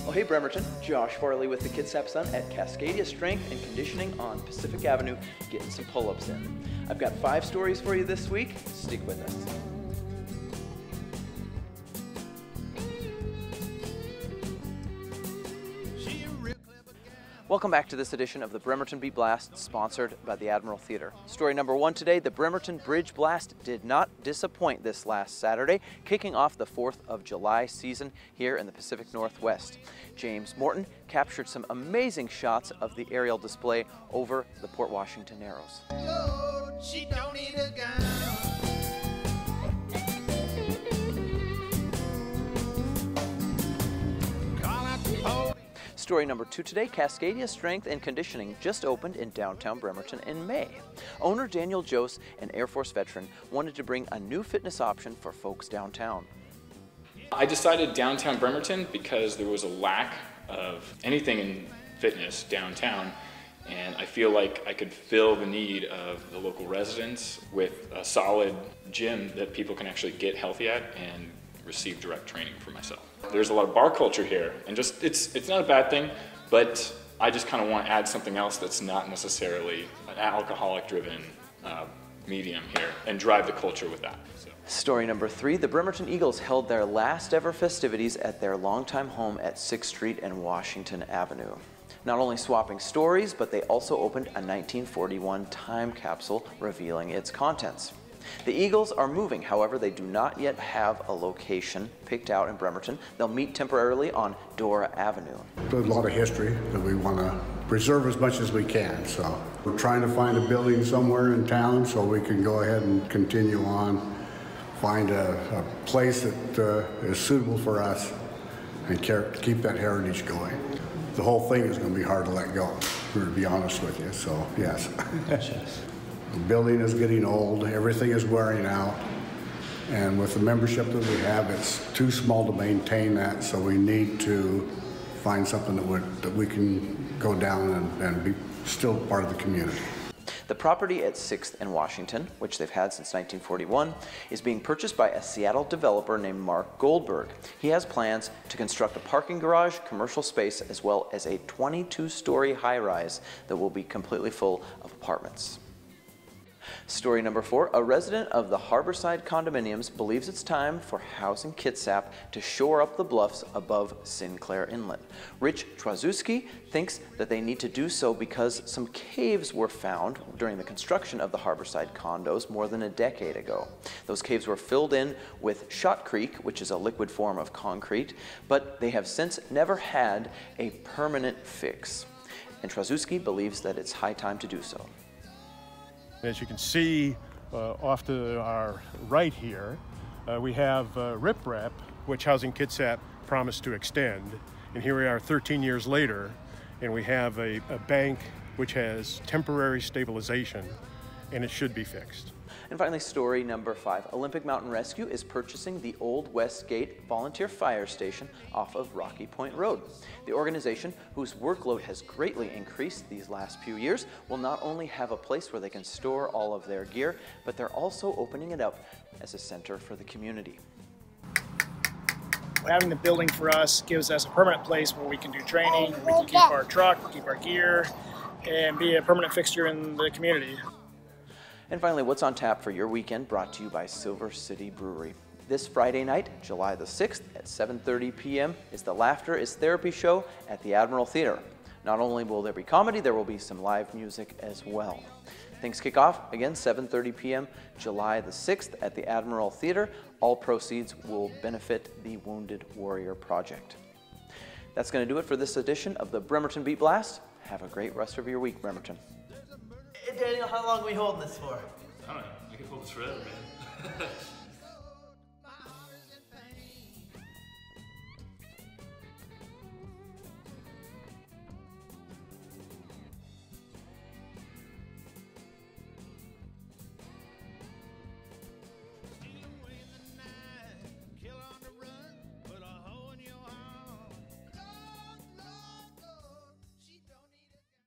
Oh, hey Bremerton, Josh Farley with the Kitsap Sun at Cascadia Strength and Conditioning on Pacific Avenue, getting some pull-ups in. I've got 5 stories for you this week. Stick with us. Welcome back to this edition of the Bremerton Beat Blast, sponsored by the Admiral Theater. Story number 1 today, the Bremerton Bridge Blast did not disappoint this last Saturday, kicking off the 4th of July season here in the Pacific Northwest. James Morton captured some amazing shots of the aerial display over the Port Washington Narrows. Lord, she don't need a gun. Story number 2 today, Cascadia Strength and Conditioning just opened in downtown Bremerton in May. Owner Daniel Jose, an Air Force veteran, wanted to bring a new fitness option for folks downtown. I decided downtown Bremerton because there was a lack of anything in fitness downtown, and I feel like I could fill the need of the local residents with a solid gym that people can actually get healthy at and receive direct training for myself. There's a lot of bar culture here, and just it's not a bad thing, but I just kind of want to add something else that's not necessarily an alcoholic-driven medium here and drive the culture with that. So. Story number 3, the Bremerton Eagles held their last ever festivities at their longtime home at 6th Street and Washington Avenue. Not only swapping stories, but they also opened a 1941 time capsule revealing its contents. The Eagles are moving, however, they do not yet have a location picked out in Bremerton. They'll meet temporarily on Dora Avenue. There's a lot of history that we want to preserve as much as we can, so we're trying to find a building somewhere in town so we can go ahead and continue on, find a place that is suitable for us and keep that heritage going. The whole thing is going to be hard to let go, to be honest with you, so yes. The building is getting old, everything is wearing out, and with the membership that we have, it's too small to maintain that, so we need to find something that we can go down and be still part of the community. The property at 6th and Washington, which they've had since 1941, is being purchased by a Seattle developer named Mark Goldberg. He has plans to construct a parking garage, commercial space, as well as a 22-story high-rise that will be completely full of apartments. Story number 4, a resident of the Harborside condominiums believes it's time for Housing Kitsap to shore up the bluffs above Sinclair Inlet. Rich Trzaskowski thinks that they need to do so because some caves were found during the construction of the Harborside condos more than a decade ago. Those caves were filled in with shotcrete, which is a liquid form of concrete, but they have since never had a permanent fix. And Trzaskowski believes that it's high time to do so. As you can see off to our right here, we have riprap, which Housing Kitsap promised to extend. And here we are 13 years later, and we have a bank which has temporary stabilization, and it should be fixed. And finally, story number 5. Olympic Mountain Rescue is purchasing the old West Gate Volunteer Fire Station off of Rocky Point Road. The organization, whose workload has greatly increased these last few years, will not only have a place where they can store all of their gear, but they're also opening it up as a center for the community. Having the building for us gives us a permanent place where we can do training, we can keep our truck, keep our gear, and be a permanent fixture in the community. And finally, what's on tap for your weekend, brought to you by Silver City Brewery. This Friday night, July the 6th at 7:30 p.m. is the Laughter is Therapy show at the Admiral Theater. Not only will there be comedy, there will be some live music as well. Things kick off again 7:30 p.m. July the 6th at the Admiral Theater. All proceeds will benefit the Wounded Warrior Project. That's going to do it for this edition of the Bremerton Beat Blast. Have a great rest of your week, Bremerton. Hey Daniel, how long are we holding this for? I don't know. I can hold this forever, man.